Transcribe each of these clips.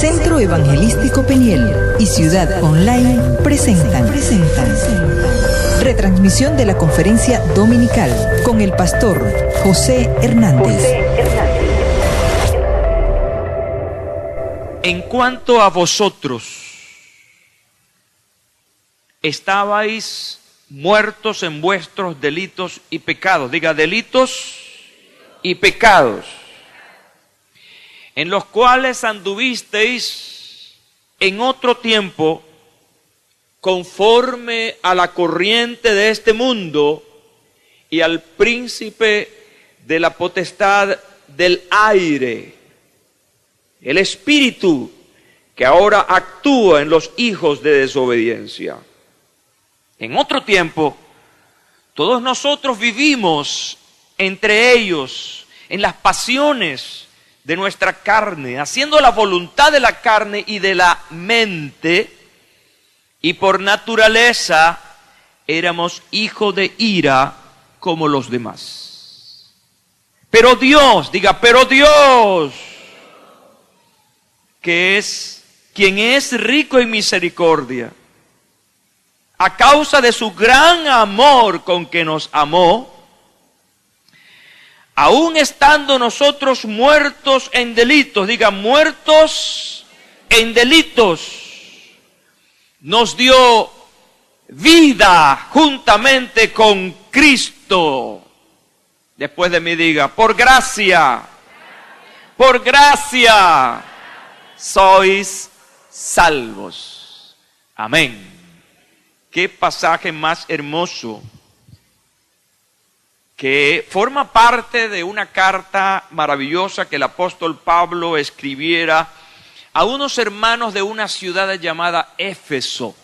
Centro Evangelístico Peniel y Ciudad Online presentan retransmisión de la conferencia dominical con el pastor José Hernández. En cuanto a vosotros, estabais muertos en vuestros delitos y pecados. Diga, delitos y pecados, en los cuales anduvisteis en otro tiempo, conforme a la corriente de este mundo y al príncipe de la potestad del aire, el espíritu que ahora actúa en los hijos de desobediencia. En otro tiempo, todos nosotros vivimos entre ellos en las pasiones de nuestra carne, haciendo la voluntad de la carne y de la mente, y por naturaleza éramos hijos de ira como los demás. Pero Dios, diga, pero Dios, que es quien es rico en misericordia, a causa de su gran amor con que nos amó, aún estando nosotros muertos en delitos, diga, muertos en delitos, nos dio vida juntamente con Cristo. Después de mí diga, por gracia sois salvos. Amén. Qué pasaje más hermoso, que forma parte de una carta maravillosa que el apóstol Pablo escribiera a unos hermanos de una ciudad llamada Éfeso.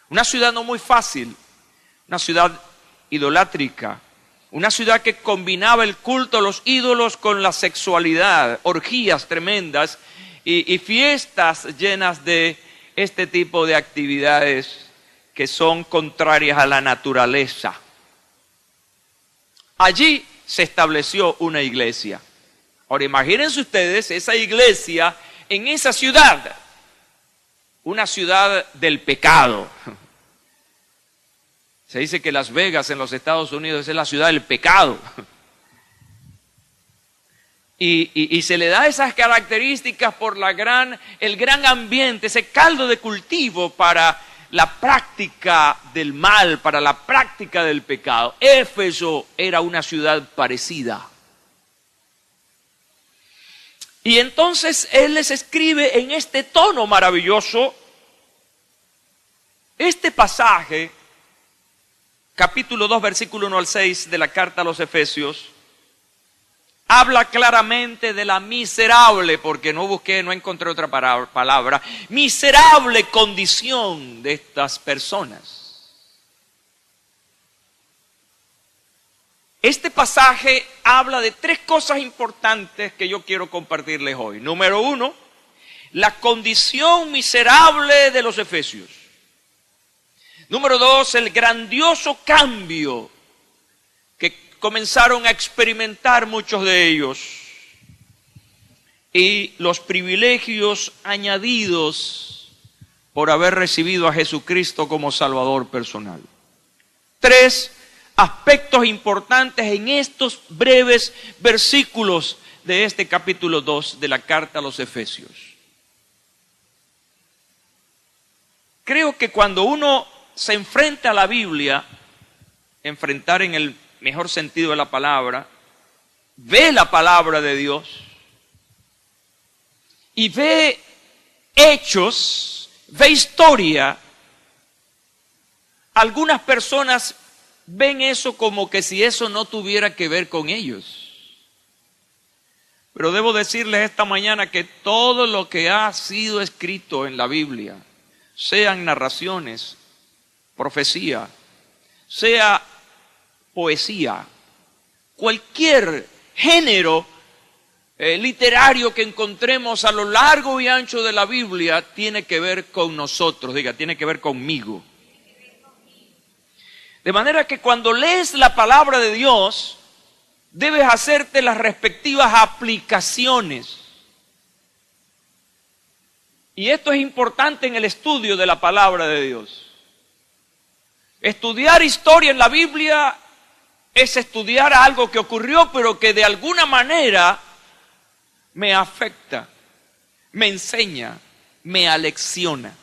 Una ciudad no muy fácil, una ciudad idolátrica, una ciudad que combinaba el culto a los ídolos con la sexualidad, orgías tremendas y fiestas llenas de este tipo de actividades que son contrarias a la naturaleza. Allí se estableció una iglesia. Ahora imagínense ustedes esa iglesia en esa ciudad, una ciudad del pecado. Se dice que Las Vegas en los Estados Unidos es la ciudad del pecado. Y se le da esas características por el gran ambiente, ese caldo de cultivo para la práctica del mal, para la práctica del pecado. Éfeso era una ciudad parecida. Y entonces él les escribe en este tono maravilloso este pasaje, capítulo 2, versículo 1 al 6 de la carta a los Efesios. Habla claramente de la miserable, porque no encontré otra palabra, miserable condición de estas personas. Este pasaje habla de tres cosas importantes que yo quiero compartirles hoy. Número uno, la condición miserable de los efesios. Número dos, el grandioso cambio que comenzaron a experimentar muchos de ellos y los privilegios añadidos por haber recibido a Jesucristo como Salvador personal. Tres aspectos importantes en estos breves versículos de este capítulo 2 de la carta a los Efesios. Creo que cuando uno se enfrenta a la Biblia, enfrentar en el mejor sentido de la palabra, ve la palabra de Dios y ve hechos, ve historia, algunas personas ven eso como que si eso no tuviera que ver con ellos. Pero debo decirles esta mañana que todo lo que ha sido escrito en la Biblia, sean narraciones, profecía, sea poesía, cualquier género literario que encontremos a lo largo y ancho de la Biblia tiene que ver con nosotros, diga, tiene que ver conmigo. De manera que cuando lees la palabra de Dios, debes hacerte las respectivas aplicaciones. Y esto es importante en el estudio de la palabra de Dios. Estudiar historia en la Biblia es estudiar algo que ocurrió, pero que de alguna manera me afecta, me enseña, me alecciona.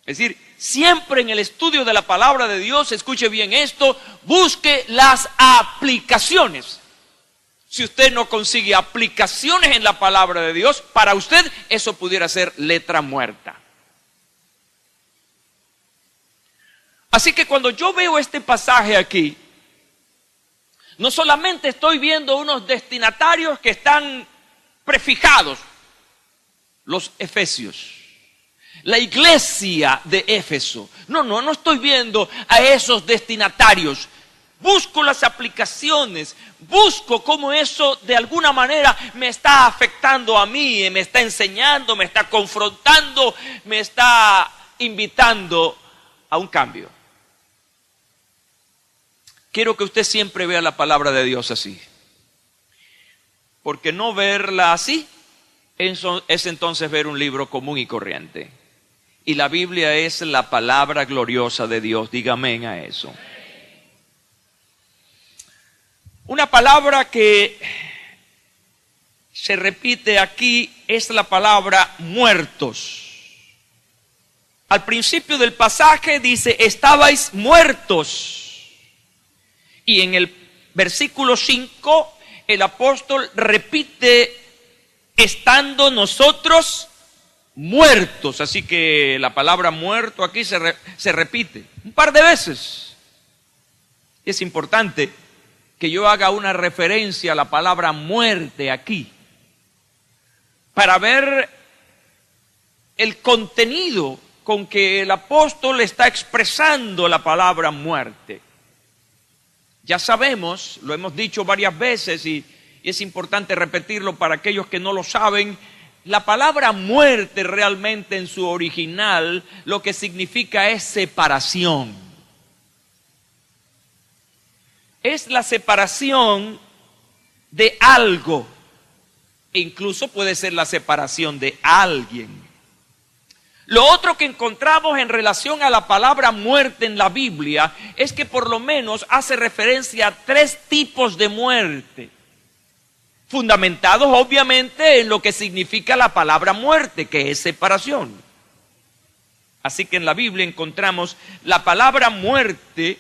Es decir, siempre en el estudio de la palabra de Dios, escuche bien esto, busque las aplicaciones. Si usted no consigue aplicaciones en la palabra de Dios, para usted eso pudiera ser letra muerta. Así que cuando yo veo este pasaje aquí, no solamente estoy viendo unos destinatarios que están prefijados, los efesios, la iglesia de Éfeso. No estoy viendo a esos destinatarios. Busco las aplicaciones, busco cómo eso de alguna manera me está afectando a mí, me está enseñando, me está confrontando, me está invitando a un cambio. Quiero que usted siempre vea la palabra de Dios así, porque no verla así es entonces ver un libro común y corriente. Y la Biblia es la palabra gloriosa de Dios, diga amén a eso. Una palabra que se repite aquí es la palabra muertos. Al principio del pasaje dice, estabais muertos. Y en el versículo 5, el apóstol repite, estando nosotros muertos. Así que la palabra muerto aquí se repite un par de veces. Es importante que yo haga una referencia a la palabra muerte aquí, para ver el contenido con que el apóstol está expresando la palabra muerte. Ya sabemos, lo hemos dicho varias veces y es importante repetirlo para aquellos que no lo saben, la palabra muerte realmente en su original lo que significa es separación. Es la separación de algo, e incluso puede ser la separación de alguien. Lo otro que encontramos en relación a la palabra muerte en la Biblia es que por lo menos hace referencia a 3 tipos de muerte, fundamentados obviamente en lo que significa la palabra muerte, que es separación. Así que en la Biblia encontramos la palabra muerte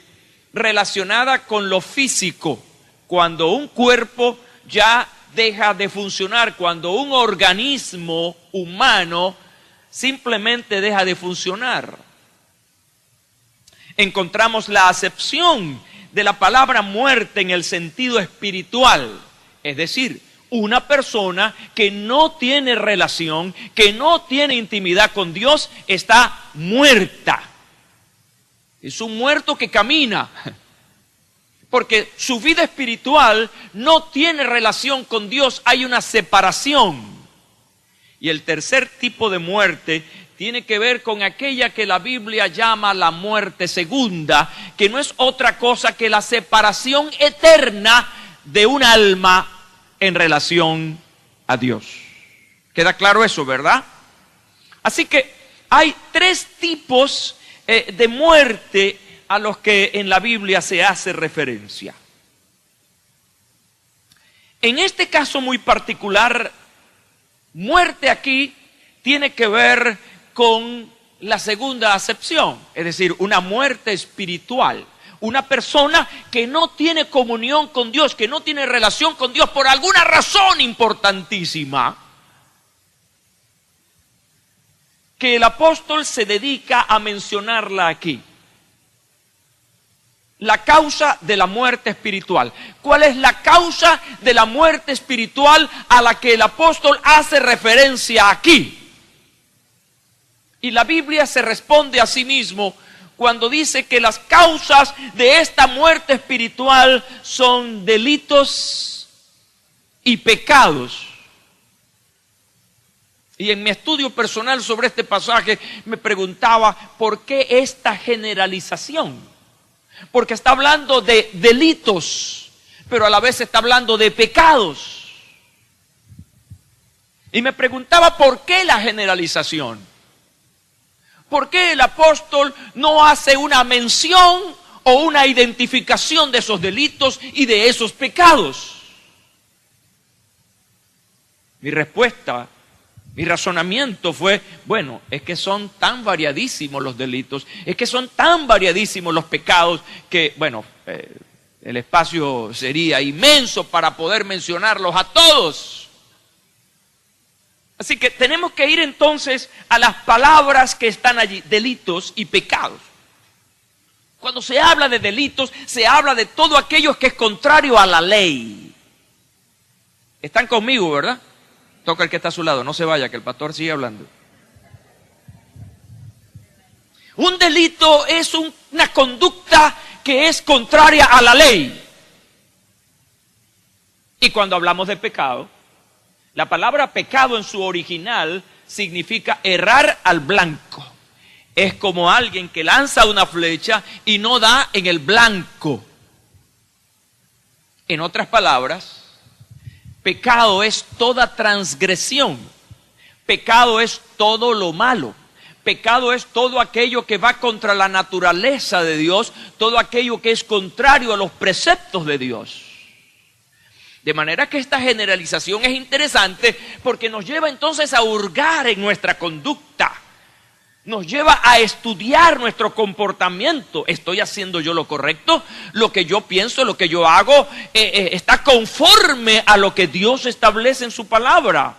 relacionada con lo físico, cuando un cuerpo ya deja de funcionar, cuando un organismo humano simplemente deja de funcionar. Encontramos la acepción de la palabra muerte en el sentido espiritual, es decir, una persona que no tiene relación, que no tiene intimidad con Dios, está muerta. Es un muerto que camina, porque su vida espiritual no tiene relación con Dios, hay una separación. Y el tercer tipo de muerte tiene que ver con aquella que la Biblia llama la muerte segunda, que no es otra cosa que la separación eterna de un alma en relación a Dios. ¿Queda claro eso, verdad? Así que hay 3 tipos de muerte a los que en la Biblia se hace referencia. En este caso muy particular, muerte aquí tiene que ver con la segunda acepción, es decir, una muerte espiritual. Una persona que no tiene comunión con Dios, que no tiene relación con Dios por alguna razón importantísima, que el apóstol se dedica a mencionarla aquí. La causa de la muerte espiritual. ¿Cuál es la causa de la muerte espiritual a la que el apóstol hace referencia aquí? Y la Biblia se responde a sí mismo cuando dice que las causas de esta muerte espiritual son delitos y pecados. Y en mi estudio personal sobre este pasaje me preguntaba ¿por qué esta generalización? Porque está hablando de delitos, pero a la vez está hablando de pecados. Y me preguntaba por qué la generalización. ¿Por qué el apóstol no hace una mención o una identificación de esos delitos y de esos pecados? Mi respuesta, mi razonamiento fue, bueno, es que son tan variadísimos los delitos, es que son tan variadísimos los pecados que, bueno, el espacio sería inmenso para poder mencionarlos a todos. Así que tenemos que ir entonces a las palabras que están allí, delitos y pecados. Cuando se habla de delitos, se habla de todo aquello que es contrario a la ley. ¿Están conmigo, verdad? Toca el que está a su lado, no se vaya, que el pastor sigue hablando. Un delito es una conducta que es contraria a la ley. Y cuando hablamos de pecado, la palabra pecado en su original significa errar al blanco. Es como alguien que lanza una flecha y no da en el blanco. En otras palabras, pecado es toda transgresión. Pecado es todo lo malo. Pecado es todo aquello que va contra la naturaleza de Dios, todo aquello que es contrario a los preceptos de Dios. De manera que esta generalización es interesante porque nos lleva entonces a hurgar en nuestra conducta. Nos lleva a estudiar nuestro comportamiento. ¿Estoy haciendo yo lo correcto? ¿Lo que yo pienso, lo que yo hago, está conforme a lo que Dios establece en su palabra?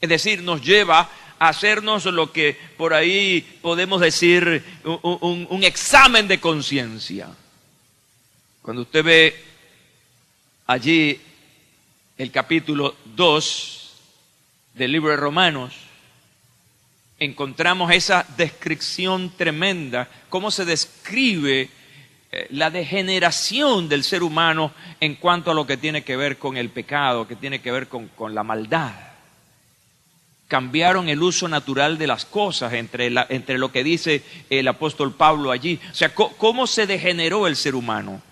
Es decir, nos lleva a hacernos lo que por ahí podemos decir un examen de conciencia. Cuando usted ve allí el capítulo 2 del libro de Romanos, encontramos esa descripción tremenda, cómo se describe la degeneración del ser humano en cuanto a lo que tiene que ver con el pecado, que tiene que ver con la maldad. Cambiaron el uso natural de las cosas entre lo que dice el apóstol Pablo allí. O sea, ¿cómo se degeneró el ser humano?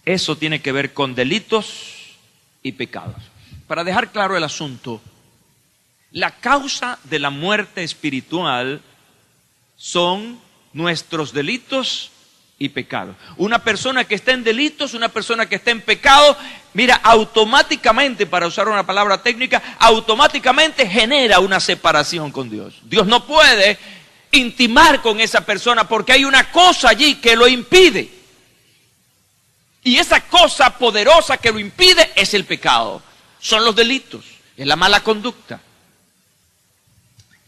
Eso tiene que ver con delitos y pecados. Para dejar claro el asunto, la causa de la muerte espiritual son nuestros delitos y pecados. Una persona que está en delitos, una persona que está en pecado, mira, automáticamente, para usar una palabra técnica, automáticamente genera una separación con Dios. Dios no puede intimar con esa persona porque hay una cosa allí que lo impide. Y esa cosa poderosa que lo impide es el pecado. Son los delitos, es la mala conducta.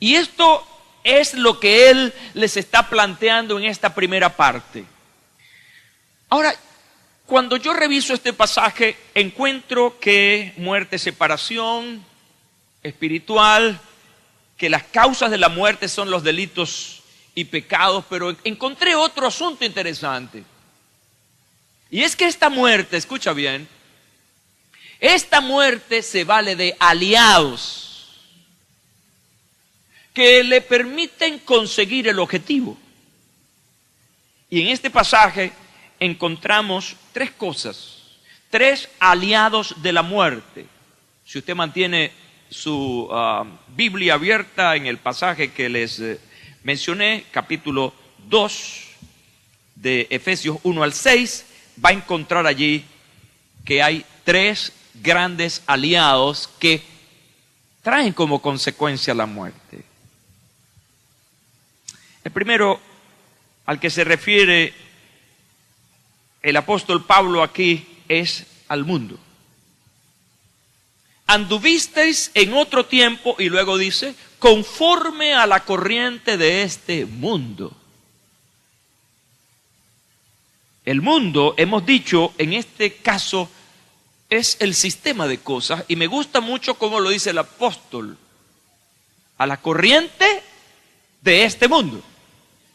Y esto es lo que él les está planteando en esta primera parte. Ahora, cuando yo reviso este pasaje, encuentro que muerte, separación espiritual, que las causas de la muerte son los delitos y pecados, pero encontré otro asunto interesante. Y es que esta muerte, escucha bien, esta muerte se vale de aliados que le permiten conseguir el objetivo. Y en este pasaje encontramos tres cosas, tres aliados de la muerte. Si usted mantiene su Biblia abierta en el pasaje que les mencioné, capítulo 2 de Efesios 1 al 6, va a encontrar allí que hay tres grandes aliados que traen como consecuencia la muerte. El primero al que se refiere el apóstol Pablo aquí es al mundo. Anduvisteis en otro tiempo, y luego dice, conforme a la corriente de este mundo. El mundo, hemos dicho, en este caso, es el sistema de cosas, y me gusta mucho cómo lo dice el apóstol, a la corriente de este mundo.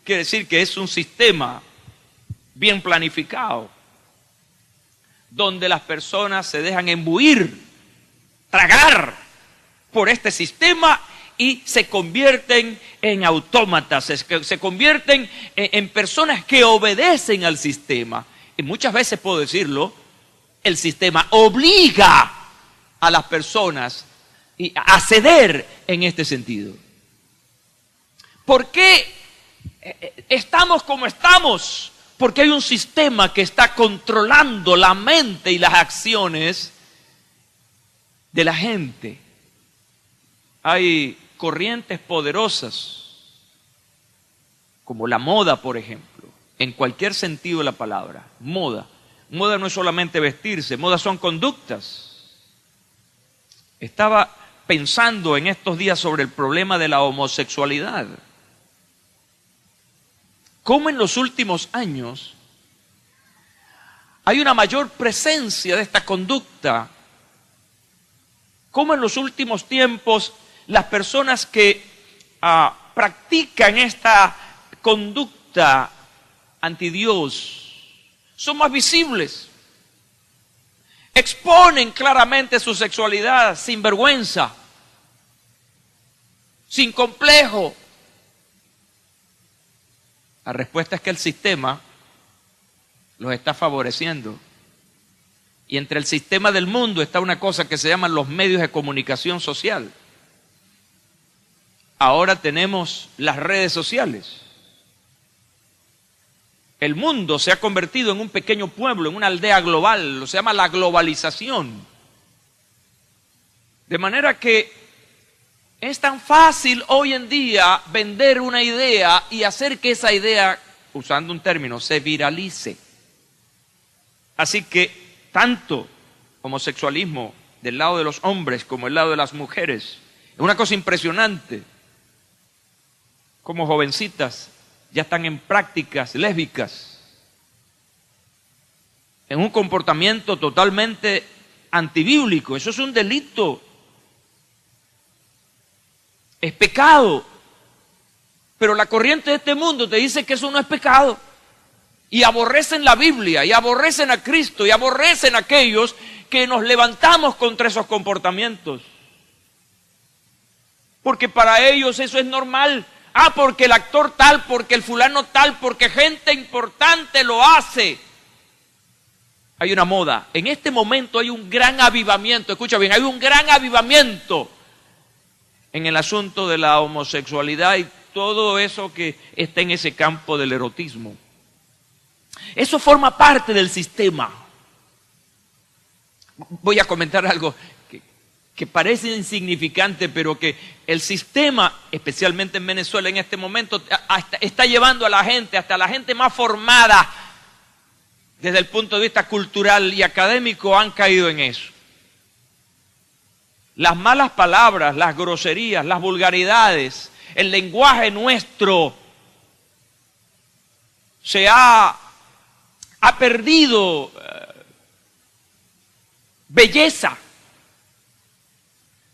Quiere decir que es un sistema bien planificado, donde las personas se dejan embuir, tragar por este sistema y se convierten en autómatas, se convierten en personas que obedecen al sistema. Y muchas veces, puedo decirlo, el sistema obliga a las personas y a ceder en este sentido. ¿Por qué estamos como estamos? Porque hay un sistema que está controlando la mente y las acciones de la gente. Hay corrientes poderosas, como la moda, por ejemplo, en cualquier sentido de la palabra. Moda. Moda no es solamente vestirse, moda son conductas. Estaba pensando en estos días sobre el problema de la homosexualidad. Cómo en los últimos años hay una mayor presencia de esta conducta. Cómo en los últimos tiempos las personas que practican esta conducta anti Dios son más visibles. Exponen claramente su sexualidad sin vergüenza, sin complejo. La respuesta es que el sistema los está favoreciendo. Y entre el sistema del mundo está una cosa que se llaman los medios de comunicación social. Ahora tenemos las redes sociales. El mundo se ha convertido en un pequeño pueblo, en una aldea global, lo se llama la globalización. De manera que es tan fácil hoy en día vender una idea y hacer que esa idea, usando un término, se viralice. Así que tanto homosexualismo del lado de los hombres como del lado de las mujeres, es una cosa impresionante. Como jovencitas ya están en prácticas lésbicas, en un comportamiento totalmente antibíblico. Eso es un delito, es pecado, pero la corriente de este mundo te dice que eso no es pecado, y aborrecen la Biblia, y aborrecen a Cristo, y aborrecen a aquellos que nos levantamos contra esos comportamientos, porque para ellos eso es normal. Porque el actor tal, porque el fulano tal, porque gente importante lo hace. Hay una moda. En este momento hay un gran avivamiento, escucha bien, hay un gran avivamiento en el asunto de la homosexualidad y todo eso que está en ese campo del erotismo. Eso forma parte del sistema. Voy a comentar algo que parece insignificante, pero que el sistema, especialmente en Venezuela en este momento, está llevando a la gente, hasta la gente más formada desde el punto de vista cultural y académico, han caído en eso. Las malas palabras, las groserías, las vulgaridades, el lenguaje nuestro se ha perdido belleza.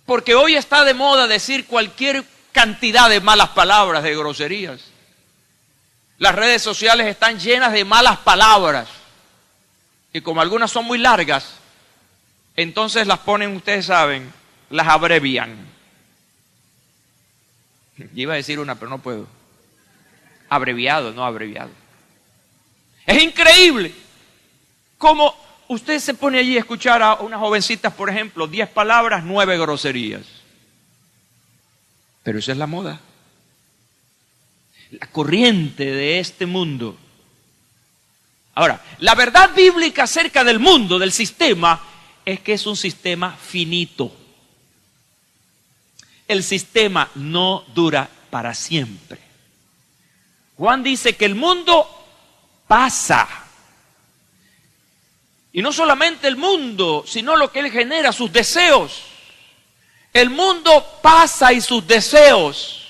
Porque hoy está de moda decir cualquier cantidad de malas palabras, de groserías. Las redes sociales están llenas de malas palabras. Y como algunas son muy largas, entonces las ponen, ustedes saben, las abrevian. Yo iba a decir una, pero no puedo. Abreviado, no abreviado. Es increíble cómo usted se pone allí a escuchar a unas jovencitas, por ejemplo, 10 palabras, 9 groserías. Pero esa es la moda. La corriente de este mundo. Ahora, la verdad bíblica acerca del mundo, del sistema, es que es un sistema finito. El sistema no dura para siempre. Juan dice que el mundo pasa. Y no solamente el mundo, sino lo que él genera, sus deseos. El mundo pasa y sus deseos.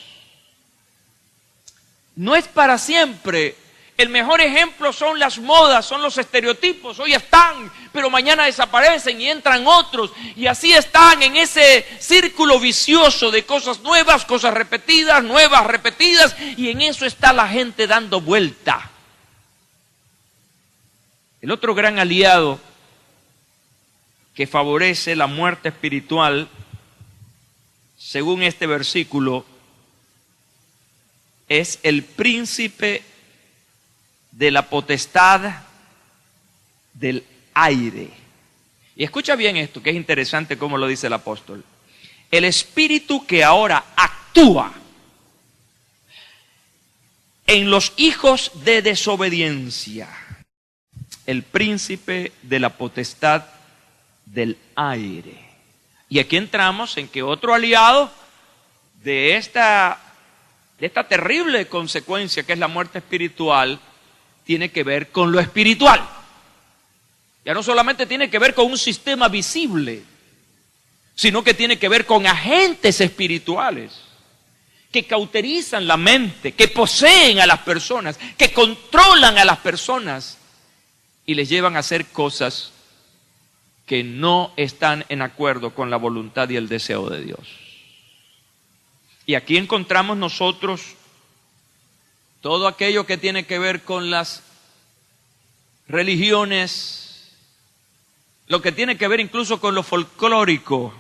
No es para siempre. El mejor ejemplo son las modas, son los estereotipos. Hoy están, pero mañana desaparecen y entran otros. Y así están en ese círculo vicioso de cosas nuevas, cosas repetidas, nuevas, repetidas. Y en eso está la gente dando vuelta. El otro gran aliado que favorece la muerte espiritual, según este versículo, es el príncipe de la potestad del aire. Y escucha bien esto, que es interesante cómo lo dice el apóstol. el espíritu que ahora actúa en los hijos de desobediencia, el príncipe de la potestad del aire. Y aquí entramos en que otro aliado de esta terrible consecuencia que es la muerte espiritual tiene que ver con lo espiritual. Ya no solamente tiene que ver con un sistema visible, sino que tiene que ver con agentes espirituales que cauterizan la mente, que poseen a las personas, que controlan a las personas y les llevan a hacer cosas que no están en acuerdo con la voluntad y el deseo de Dios. Y aquí encontramos nosotros todo aquello que tiene que ver con las religiones, lo que tiene que ver incluso con lo folclórico,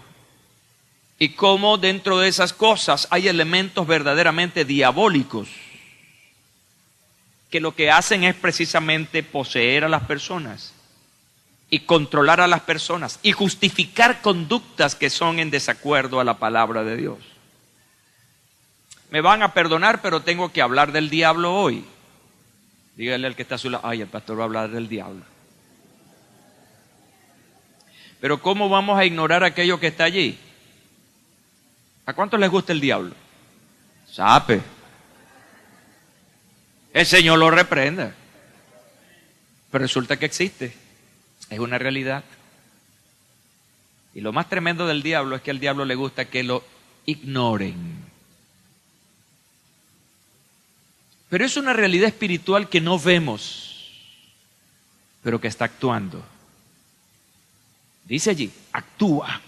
y cómo dentro de esas cosas hay elementos verdaderamente diabólicos, que lo que hacen es precisamente poseer a las personas y controlar a las personas y justificar conductas que son en desacuerdo a la palabra de Dios. Me van a perdonar, pero tengo que hablar del diablo hoy. Dígale al que está a su lado, ay, el pastor va a hablar del diablo. Pero ¿cómo vamos a ignorar aquello que está allí? ¿A cuántos les gusta el diablo? Sape. El Señor lo reprenda. Pero resulta que existe. Es una realidad. Y lo más tremendo del diablo es que al diablo le gusta que lo ignoren. Pero es una realidad espiritual que no vemos, pero que está actuando. Dice allí, actúa.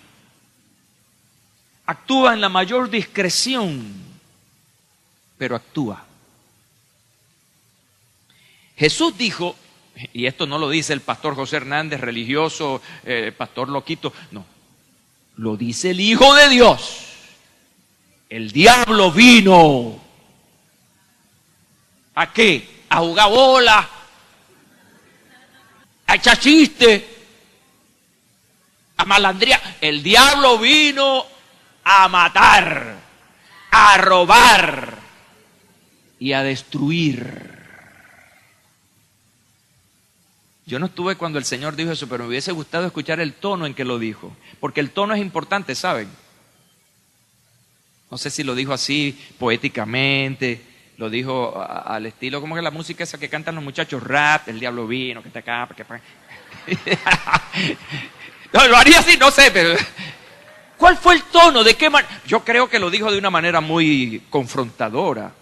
Actúa en la mayor discreción, pero actúa. Jesús dijo, y esto no lo dice el pastor José Hernández, religioso, pastor loquito, no, lo dice el Hijo de Dios. El diablo vino. ¿A qué? A jugar bola, a echar chiste, a malandrear. El diablo vino a matar, a robar y a destruir. Yo no estuve cuando el Señor dijo eso, pero me hubiese gustado escuchar el tono en que lo dijo, porque el tono es importante, ¿saben? No sé si lo dijo así poéticamente, lo dijo al estilo, como que la música esa que cantan los muchachos, rap, el diablo vino, que está acá, que no, lo haría así, no sé, pero ¿cuál fue el tono? ¿De qué manera? Yo creo que lo dijo de una manera muy confrontadora.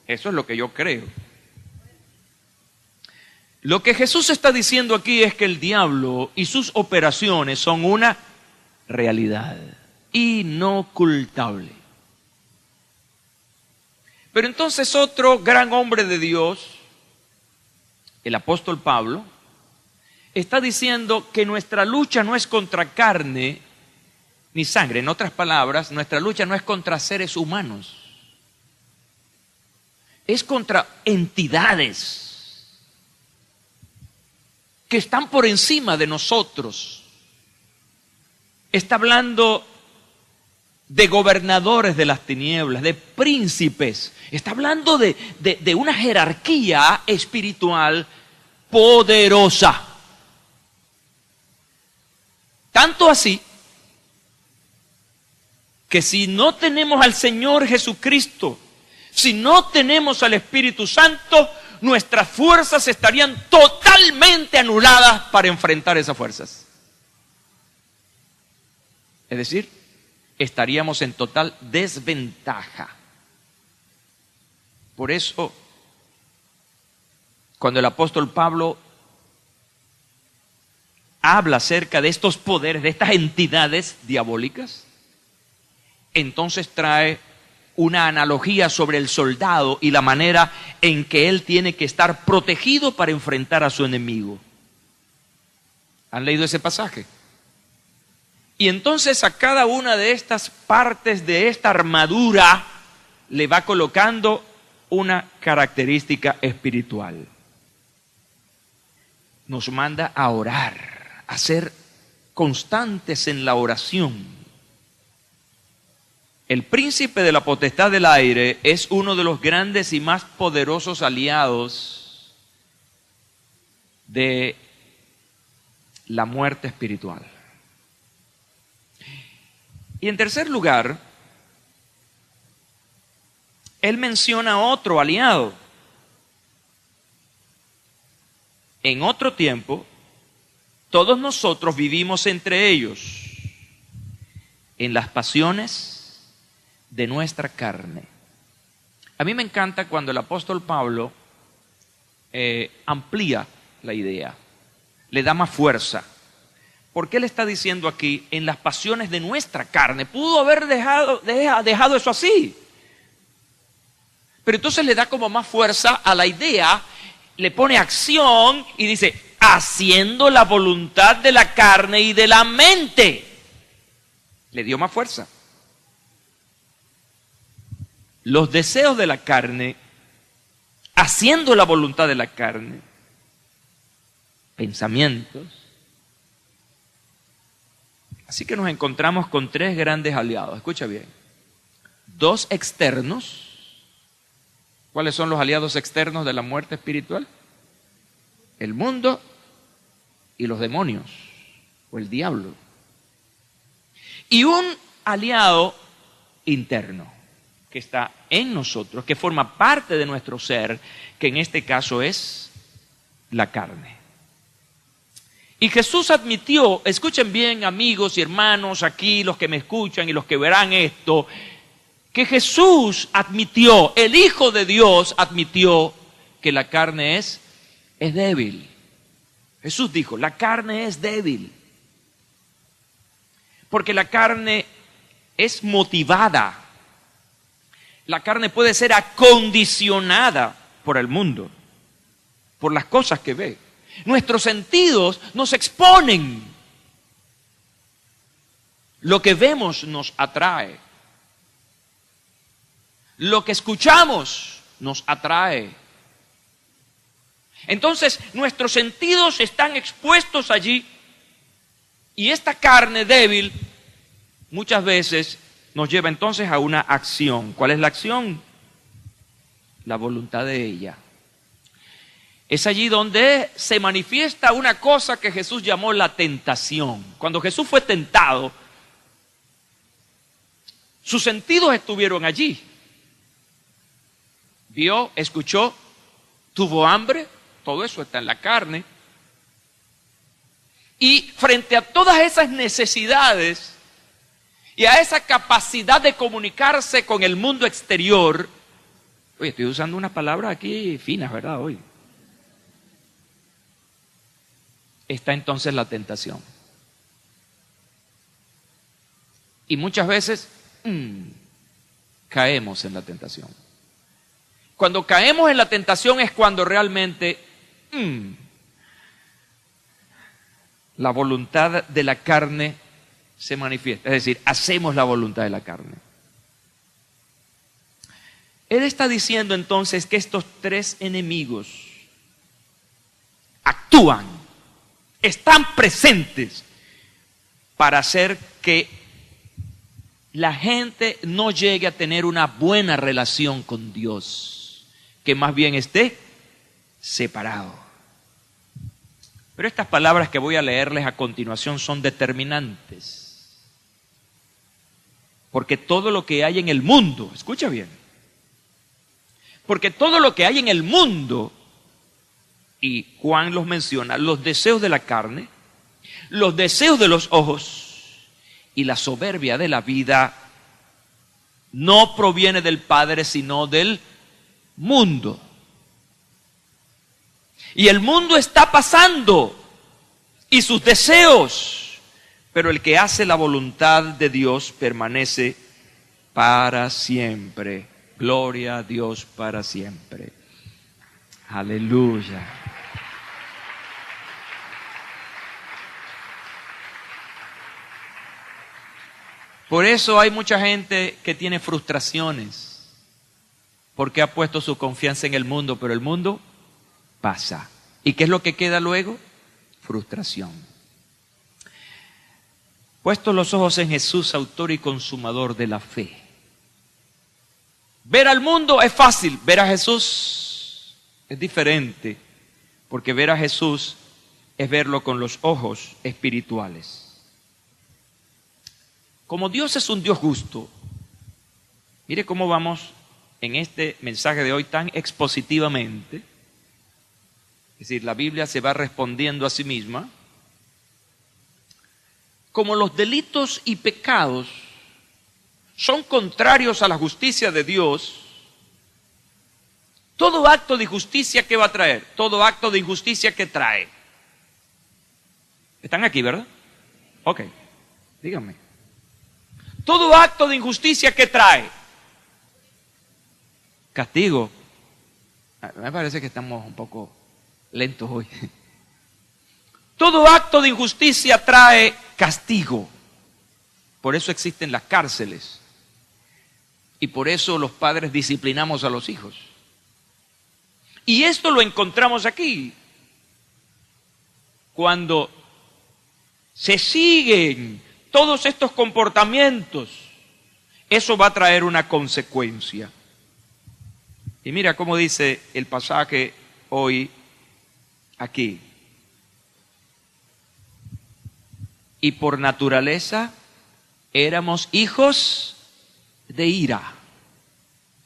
Eso es lo que yo creo. Lo que Jesús está diciendo aquí es que el diablo y sus operaciones son una realidad inocultable. Pero entonces otro gran hombre de Dios, el apóstol Pablo, está diciendo que nuestra lucha no es contra carne ni sangre. En otras palabras, nuestra lucha no es contra seres humanos, es contra entidades que están por encima de nosotros. Está hablando de gobernadores de las tinieblas, de príncipes. Está hablando de una jerarquía espiritual poderosa. Tanto así que si no tenemos al Señor Jesucristo, si no tenemos al Espíritu Santo, nuestras fuerzas estarían totalmente anuladas para enfrentar esas fuerzas. Es decir, estaríamos en total desventaja. Por eso, cuando el apóstol Pablo habla acerca de estos poderes, de estas entidades diabólicas, entonces trae una analogía sobre el soldado y la manera en que él tiene que estar protegido para enfrentar a su enemigo. ¿Han leído ese pasaje? Y entonces a cada una de estas partes de esta armadura le va colocando una característica espiritual. Nos manda a orar, a ser constantes en la oración. El príncipe de la potestad del aire es uno de los grandes y más poderosos aliados de la muerte espiritual. Y en tercer lugar, él menciona otro aliado. En otro tiempo, todos nosotros vivimos entre ellos, en las pasiones de nuestra carne. A mí me encanta cuando el apóstol Pablo amplía la idea, le da más fuerza. Porque él está diciendo aquí, en las pasiones de nuestra carne. Pudo haber dejado eso así. Pero entonces le da como más fuerza a la idea, le pone acción y dice, haciendo la voluntad de la carne y de la mente. Le dio más fuerza. Los deseos de la carne, haciendo la voluntad de la carne, pensamientos. Así que nos encontramos con tres grandes aliados. Escucha bien. Dos externos. ¿Cuáles son los aliados externos de la muerte espiritual? El mundo y los demonios, o el diablo. Y un aliado interno, que está en nosotros, que forma parte de nuestro ser, que en este caso es la carne. Y Jesús admitió, escuchen bien amigos y hermanos aquí, los que me escuchan y los que verán esto, que Jesús admitió, el Hijo de Dios admitió que la carne es débil. Jesús dijo, la carne es débil. Porque la carne es motivada. La carne puede ser acondicionada por el mundo, por las cosas que ve. Nuestros sentidos nos exponen. Lo que vemos nos atrae. Lo que escuchamos nos atrae. Entonces, nuestros sentidos están expuestos allí y esta carne débil muchas veces nos lleva entonces a una acción. ¿Cuál es la acción? La voluntad de ella. Es allí donde se manifiesta una cosa que Jesús llamó la tentación. Cuando Jesús fue tentado, sus sentidos estuvieron allí. Vio, escuchó, tuvo hambre, todo eso está en la carne. Y frente a todas esas necesidades y a esa capacidad de comunicarse con el mundo exterior, oye, estoy usando unas palabras aquí finas, ¿verdad? Hoy. Está entonces la tentación. Y muchas veces caemos en la tentación. Cuando caemos en la tentación es cuando realmente la voluntad de la carne se manifiesta. Es decir, hacemos la voluntad de la carne. Él está diciendo entonces que estos tres enemigos actúan, están presentes para hacer que la gente no llegue a tener una buena relación con Dios, que más bien esté separado. Pero estas palabras que voy a leerles a continuación son determinantes, porque todo lo que hay en el mundo, escucha bien, porque todo lo que hay en el mundo, y Juan los menciona, los deseos de la carne, los deseos de los ojos y la soberbia de la vida, no proviene del Padre, sino del mundo. Y el mundo está pasando, y sus deseos, pero el que hace la voluntad de Dios permanece para siempre. Gloria a Dios para siempre. Aleluya. Por eso hay mucha gente que tiene frustraciones, porque ha puesto su confianza en el mundo, pero el mundo pasa. ¿Y qué es lo que queda luego? Frustración. Puestos los ojos en Jesús, autor y consumador de la fe. Ver al mundo es fácil, ver a Jesús es diferente, porque ver a Jesús es verlo con los ojos espirituales. Como Dios es un Dios justo, mire cómo vamos en este mensaje de hoy tan expositivamente. Es decir, la Biblia se va respondiendo a sí misma. Como los delitos y pecados son contrarios a la justicia de Dios, todo acto de injusticia, ¿qué va a traer? Todo acto de injusticia, ¿qué trae? ¿Están aquí, verdad? Ok, díganme. Todo acto de injusticia, ¿qué trae? Castigo. Me parece que estamos un poco lentos hoy. Todo acto de injusticia trae castigo. Por eso existen las cárceles. Y por eso los padres disciplinamos a los hijos. Y esto lo encontramos aquí. Cuando se siguen todos estos comportamientos, eso va a traer una consecuencia. Y mira cómo dice el pasaje hoy aquí. Y por naturaleza éramos hijos de ira,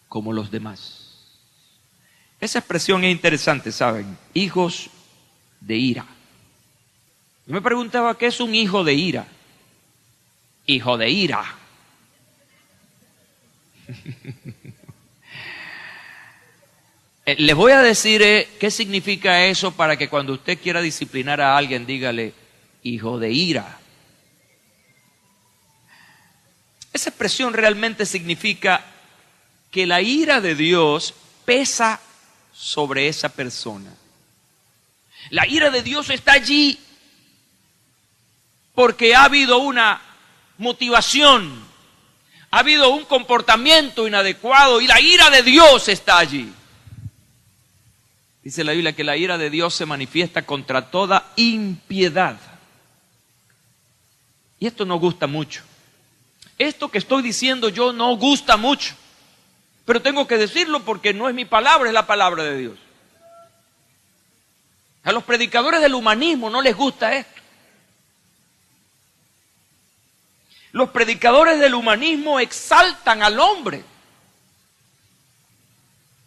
como los demás. Esa expresión es interesante, ¿saben? Hijos de ira. Yo me preguntaba, ¿qué es un hijo de ira? Hijo de ira. Les voy a decir qué significa eso para que cuando usted quiera disciplinar a alguien, dígale, hijo de ira. Esa expresión realmente significa que la ira de Dios pesa sobre esa persona. La ira de Dios está allí porque ha habido una motivación, ha habido un comportamiento inadecuado y la ira de Dios está allí. Dice la Biblia que la ira de Dios se manifiesta contra toda impiedad. Y esto no gusta mucho. Esto que estoy diciendo yo no gusta mucho. Pero tengo que decirlo porque no es mi palabra, es la palabra de Dios. A los predicadores del humanismo no les gusta esto. Los predicadores del humanismo exaltan al hombre.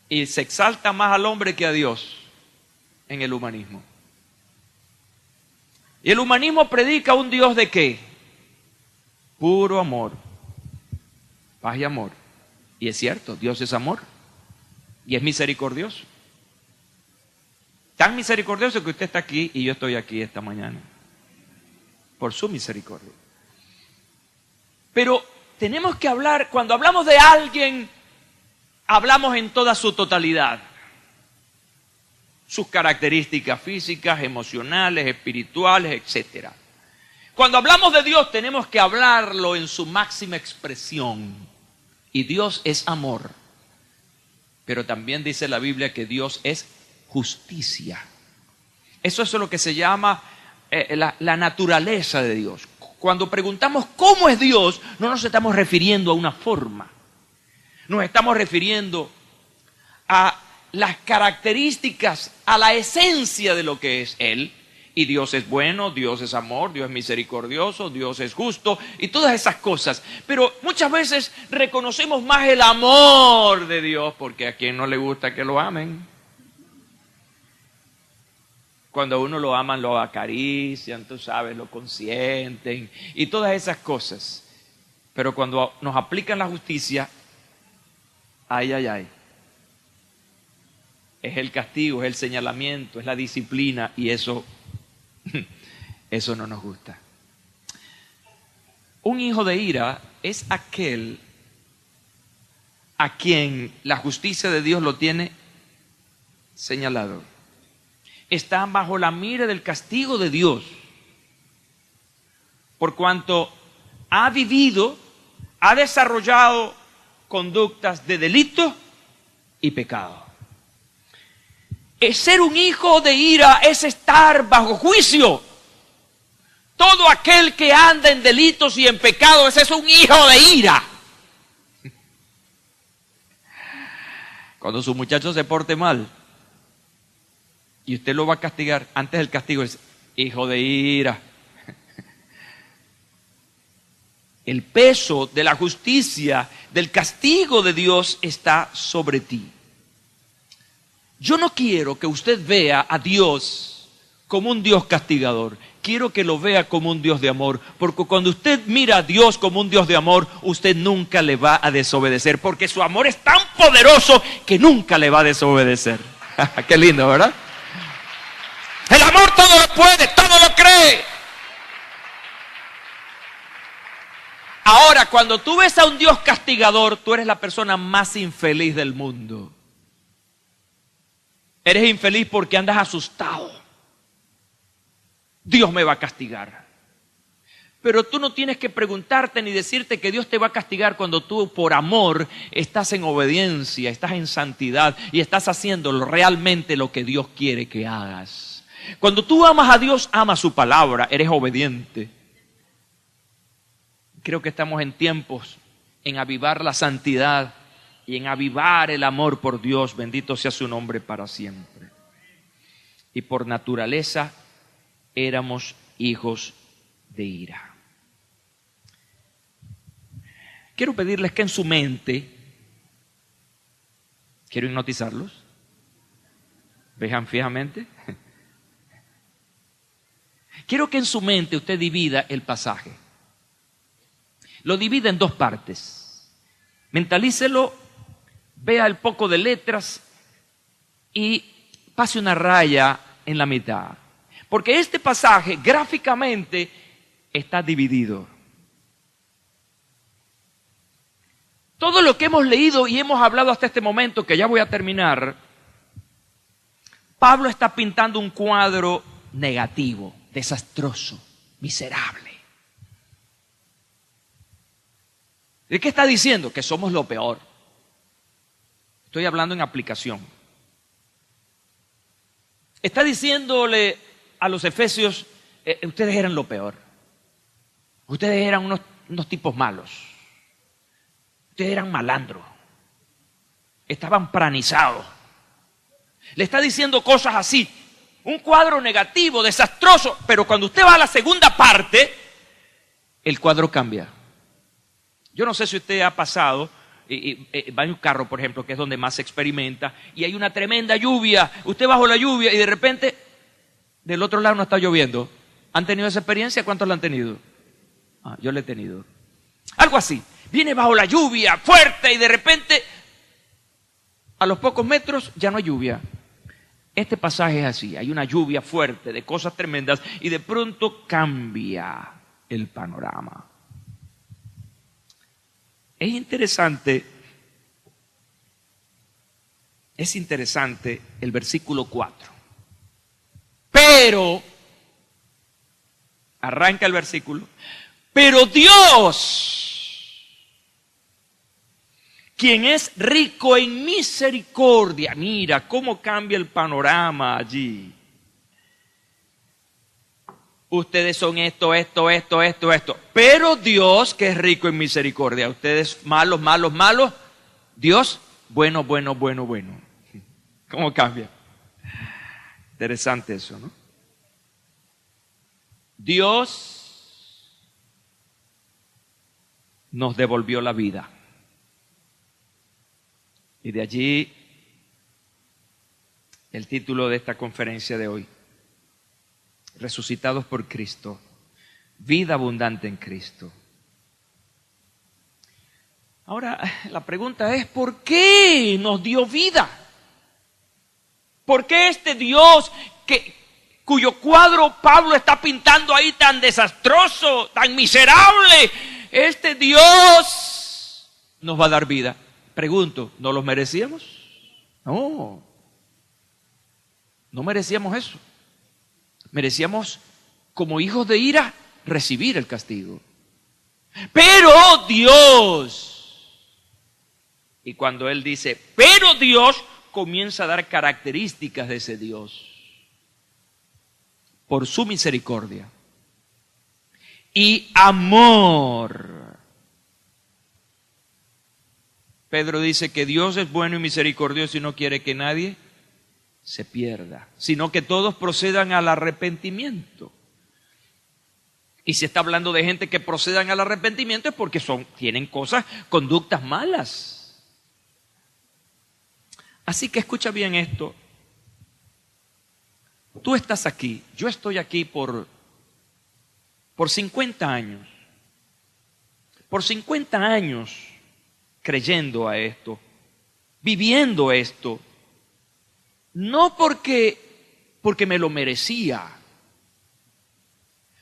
Y se exalta más al hombre que a Dios en el humanismo. Y el humanismo predica un Dios ¿de qué? Puro amor, paz y amor. Y es cierto, Dios es amor y es misericordioso. Tan misericordioso que usted está aquí y yo estoy aquí esta mañana. Por su misericordia. Pero tenemos que hablar, cuando hablamos de alguien, hablamos en toda su totalidad. Sus características físicas, emocionales, espirituales, etc. Cuando hablamos de Dios tenemos que hablarlo en su máxima expresión. Y Dios es amor. Pero también dice la Biblia que Dios es justicia. Eso es lo que se llama la naturaleza de Dios. Cuando preguntamos cómo es Dios, no nos estamos refiriendo a una forma. Nos estamos refiriendo a las características, a la esencia de lo que es Él. Y Dios es bueno, Dios es amor, Dios es misericordioso, Dios es justo y todas esas cosas. Pero muchas veces reconocemos más el amor de Dios porque a quien no le gusta que lo amen. Cuando a uno lo aman, lo acarician, tú sabes, lo consienten y todas esas cosas. Pero cuando nos aplican la justicia, ay, ay, ay. Es el castigo, es el señalamiento, es la disciplina y eso no nos gusta. Un hijo de ira es aquel a quien la justicia de Dios lo tiene señalado. Está bajo la mira del castigo de Dios, por cuanto ha vivido, ha desarrollado conductas de delito y pecado. Ser un hijo de ira es estar bajo juicio. Todo aquel que anda en delitos y en pecado, ese es un hijo de ira. Cuando su muchacho se porte mal y usted lo va a castigar, antes del castigo es hijo de ira. El peso de la justicia, del castigo de Dios está sobre ti. Yo no quiero que usted vea a Dios como un Dios castigador. Quiero que lo vea como un Dios de amor, porque cuando usted mira a Dios como un Dios de amor, usted nunca le va a desobedecer, porque su amor es tan poderoso que nunca le va a desobedecer. Qué lindo, ¿verdad? El amor todo lo puede, todo lo cree. Ahora, cuando tú ves a un Dios castigador, tú eres la persona más infeliz del mundo. Eres infeliz porque andas asustado. Dios me va a castigar. Pero tú no tienes que preguntarte ni decirte que Dios te va a castigar cuando tú por amor estás en obediencia, estás en santidad y estás haciendo realmente lo que Dios quiere que hagas. Cuando tú amas a Dios, amas su palabra, eres obediente. Creo que estamos en tiempos en avivar la santidad y en avivar el amor por Dios. Bendito sea su nombre para siempre. Y por naturaleza éramos hijos de ira. Quiero pedirles que en su mente, quiero hipnotizarlos, vean fijamente. Quiero que en su mente usted divida el pasaje. Lo divida en dos partes. Mentalícelo, vea el poco de letras y pase una raya en la mitad. Porque este pasaje gráficamente está dividido. Todo lo que hemos leído y hemos hablado hasta este momento, que ya voy a terminar, Pablo está pintando un cuadro negativo, desastroso, miserable. ¿De qué está diciendo? Que somos lo peor. Estoy hablando en aplicación. Está diciéndole a los efesios, ustedes eran lo peor. Ustedes eran unos tipos malos. Ustedes eran malandros. Estaban pranizados. Le está diciendo cosas así. Un cuadro negativo, desastroso. Pero cuando usted va a la segunda parte, el cuadro cambia. Yo no sé si usted ha pasado, va en un carro, por ejemplo, que es donde más se experimenta, y hay una tremenda lluvia. Usted bajo la lluvia y de repente, del otro lado no está lloviendo. ¿Han tenido esa experiencia? ¿Cuántos la han tenido? Yo la he tenido. Algo así. Viene bajo la lluvia fuerte y de repente, a los pocos metros, ya no hay lluvia. Este pasaje es así. Hay una lluvia fuerte de cosas tremendas y de pronto cambia el panorama. Es interesante el versículo 4. Pero, arranca el versículo, pero Dios, quien es rico en misericordia, mira cómo cambia el panorama allí. Ustedes son esto. Pero Dios, que es rico en misericordia. Ustedes malos. Dios, bueno. ¿Cómo cambia? Interesante eso, ¿no? Dios nos devolvió la vida. Y de allí el título de esta conferencia de hoy. Resucitados por Cristo, vida abundante en Cristo. Ahora, la pregunta es, ¿por qué nos dio vida? ¿Por qué este Dios cuyo cuadro Pablo está pintando ahí tan desastroso, tan miserable, este Dios nos va a dar vida? Pregunto, ¿no los merecíamos? No merecíamos eso. Merecíamos, como hijos de ira, recibir el castigo. Pero Dios, y cuando él dice, pero Dios, comienza a dar características de ese Dios. Por su misericordia y amor, Pedro dice que Dios es bueno y misericordioso y no quiere que nadie se pierda, sino que todos procedan al arrepentimiento. Y si está hablando de gente que procedan al arrepentimiento es porque tienen conductas malas. Así que escucha bien esto. Tú estás aquí, yo estoy aquí por 50 años. Por 50 años creyendo a esto, viviendo esto. No porque me lo merecía.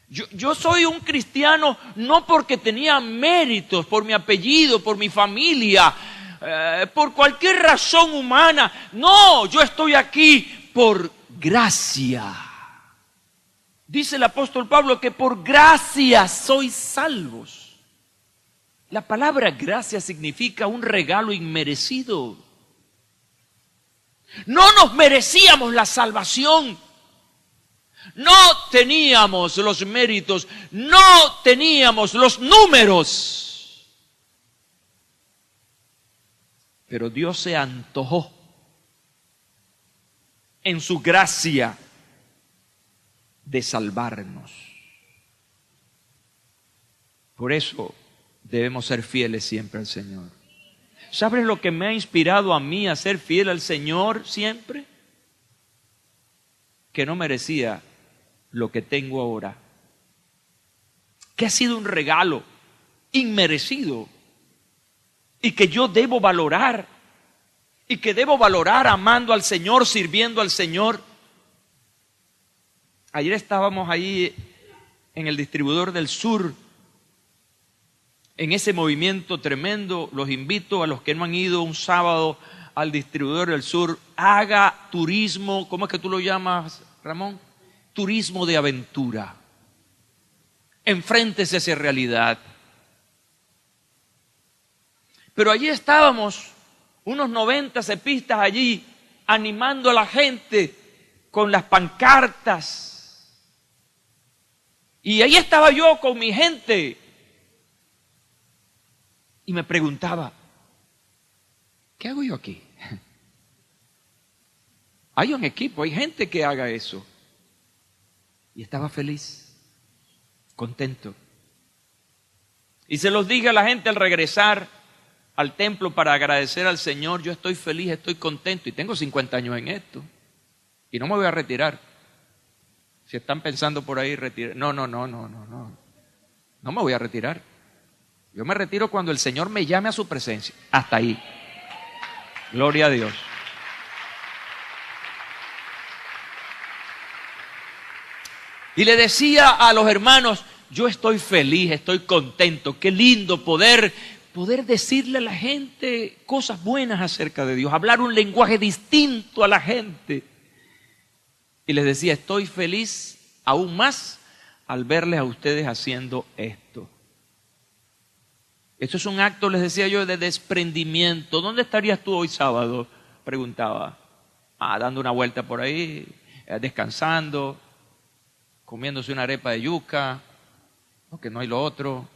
Yo soy un cristiano no porque tenía méritos, por mi apellido, por mi familia, por cualquier razón humana. No, yo estoy aquí por gracia. Dice el apóstol Pablo que por gracia sois salvos. La palabra gracia significa un regalo inmerecido. No nos merecíamos la salvación. No teníamos los méritos, no teníamos los números. Pero Dios se antojó en su gracia de salvarnos. Por eso debemos ser fieles siempre al Señor. ¿Sabes lo que me ha inspirado a mí a ser fiel al Señor siempre? Que no merecía lo que tengo ahora, que ha sido un regalo inmerecido y que yo debo valorar, y que debo valorar amando al Señor, sirviendo al Señor. Ayer estábamos ahí en el distribuidor del sur, en ese movimiento tremendo. Los invito a los que no han ido un sábado al distribuidor del sur, haga turismo. ¿Cómo es que tú lo llamas, Ramón? Turismo de aventura. Enfréntese a esa realidad. Pero allí estábamos, unos 90 cepistas allí, animando a la gente con las pancartas. Y ahí estaba yo con mi gente. Y me preguntaba, ¿qué hago yo aquí? Hay un equipo, hay gente que haga eso. Y estaba feliz, contento. Y se los dije a la gente al regresar al templo para agradecer al Señor. Yo estoy feliz, estoy contento y tengo 50 años en esto. Y no me voy a retirar. Si están pensando por ahí retirar. No. No me voy a retirar. Yo me retiro cuando el Señor me llame a su presencia. Hasta ahí. Gloria a Dios. Y le decía a los hermanos, yo estoy feliz, estoy contento, qué lindo poder decirle a la gente cosas buenas acerca de Dios, hablar un lenguaje distinto a la gente. Y les decía, estoy feliz aún más al verles a ustedes haciendo esto. Esto es un acto, les decía yo, de desprendimiento. ¿Dónde estarías tú hoy sábado? Preguntaba. Dando una vuelta por ahí, descansando, comiéndose una arepa de yuca, porque no hay lo otro,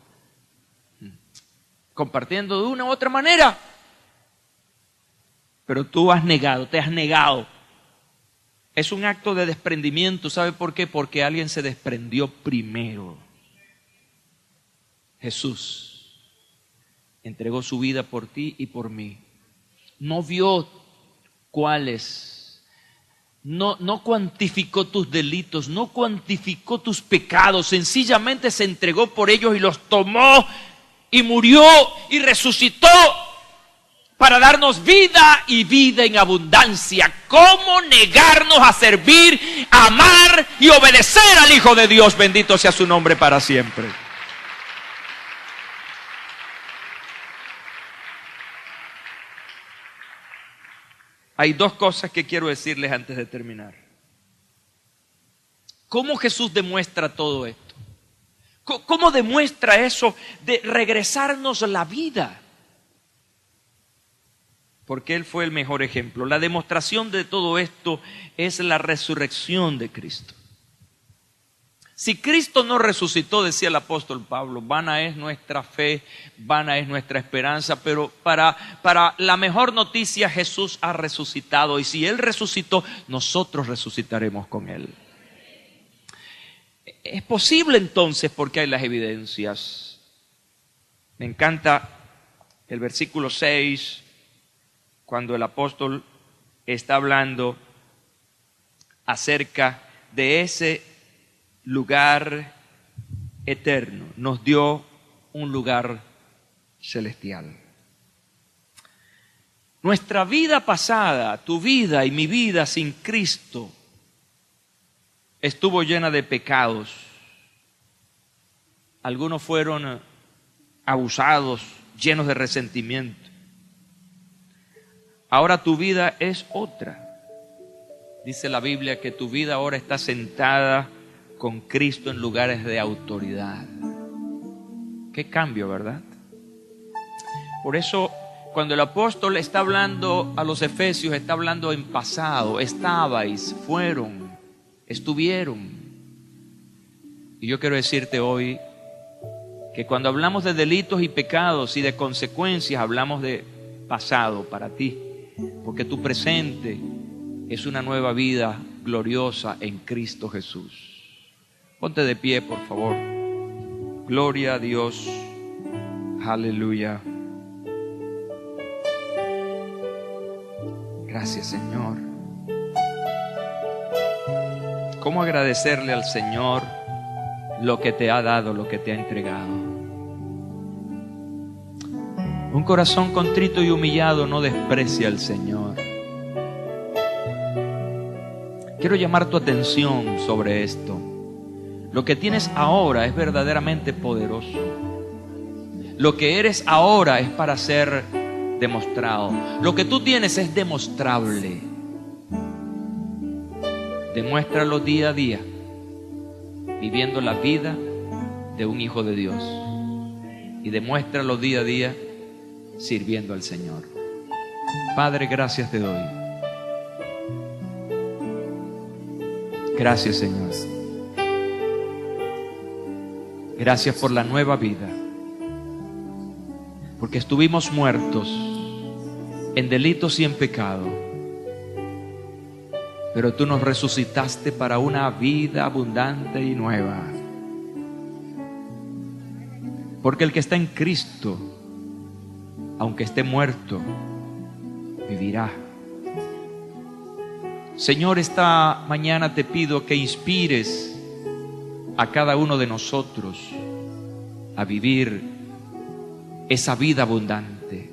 compartiendo de una u otra manera. Pero tú has negado, te has negado. Es un acto de desprendimiento. ¿Sabe por qué? Porque alguien se desprendió primero. Jesús entregó su vida por ti y por mí. No vio cuáles, no cuantificó tus delitos, no cuantificó tus pecados, sencillamente se entregó por ellos y los tomó y murió y resucitó para darnos vida y vida en abundancia. ¿Cómo negarnos a servir, amar y obedecer al Hijo de Dios? Bendito sea su nombre para siempre. Hay dos cosas que quiero decirles antes de terminar. ¿Cómo Jesús demuestra todo esto? ¿Cómo demuestra eso de regresarnos la vida? Porque Él fue el mejor ejemplo. La demostración de todo esto es la resurrección de Cristo. Si Cristo no resucitó, decía el apóstol Pablo, vana es nuestra fe, vana es nuestra esperanza, pero para la mejor noticia, Jesús ha resucitado, y si Él resucitó, nosotros resucitaremos con Él. Es posible entonces porque hay las evidencias. Me encanta el versículo 6, cuando el apóstol está hablando acerca de ese lugar eterno. Nos dio un lugar celestial. Nuestra vida pasada, tu vida y mi vida sin Cristo, estuvo llena de pecados. Algunos fueron abusados, llenos de resentimiento. Ahora tu vida es otra. Dice la Biblia que tu vida ahora está sentada con Cristo en lugares de autoridad. Qué cambio, ¿verdad? Por eso, cuando el apóstol está hablando a los efesios, está hablando en pasado. Estabais, fueron, estuvieron. Y yo quiero decirte hoy que cuando hablamos de delitos y pecados y de consecuencias, hablamos de pasado para ti, porque tu presente es una nueva vida gloriosa en Cristo Jesús. Ponte de pie, por favor. Gloria a Dios. Aleluya. Gracias, Señor. ¿Cómo agradecerle al Señor lo que te ha dado, lo que te ha entregado? Un corazón contrito y humillado no desprecia al Señor. Quiero llamar tu atención sobre esto. Lo que tienes ahora es verdaderamente poderoso. Lo que eres ahora es para ser demostrado. Lo que tú tienes es demostrable. Demuéstralo día a día, viviendo la vida de un hijo de Dios. Y demuéstralo día a día, sirviendo al Señor. Padre, gracias te doy. Gracias, Señor. Gracias por la nueva vida, porque estuvimos muertos en delitos y en pecado, pero tú nos resucitaste para una vida abundante y nueva. Porque el que está en Cristo, aunque esté muerto, vivirá. Señor, esta mañana te pido que inspires a cada uno de nosotros a vivir esa vida abundante,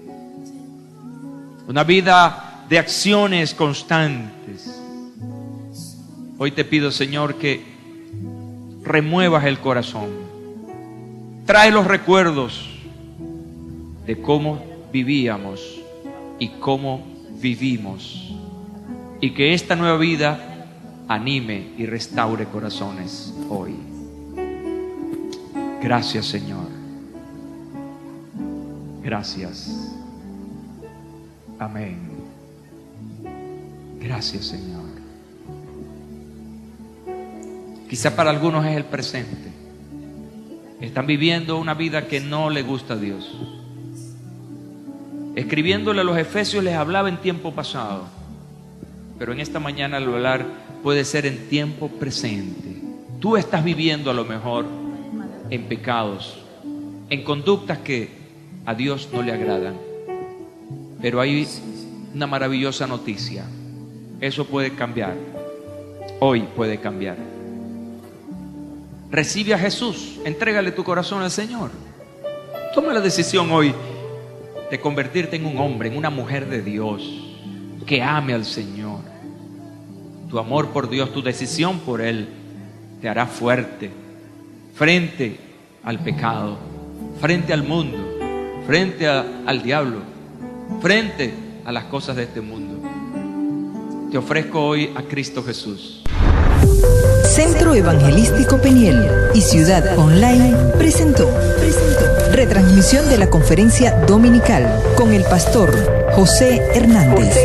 una vida de acciones constantes. Hoy te pido, Señor, que remuevas el corazón, trae los recuerdos de cómo vivíamos y cómo vivimos, y que esta nueva vida anime y restaure corazones hoy. Gracias, Señor. Gracias. Amén. Gracias, Señor. Quizá para algunos es el presente. Están viviendo una vida que no le gusta a Dios. Escribiéndole a los Efesios les hablaba en tiempo pasado, pero en esta mañana al hablar puede ser en tiempo presente. Tú estás viviendo a lo mejor en pecados, en conductas que a Dios no le agradan, pero hay una maravillosa noticia. Eso puede cambiar. Hoy puede cambiar. Recibe a Jesús, entrégale tu corazón al Señor. Toma la decisión hoy de convertirte en un hombre, en una mujer de Dios que ame al Señor. Tu amor por Dios, tu decisión por Él te hará fuerte frente al pecado, frente al mundo, frente al diablo, frente a las cosas de este mundo. Te ofrezco hoy a Cristo Jesús. Centro Evangelístico Peniel y Ciudad Online presentó retransmisión de la conferencia dominical con el pastor José Hernández.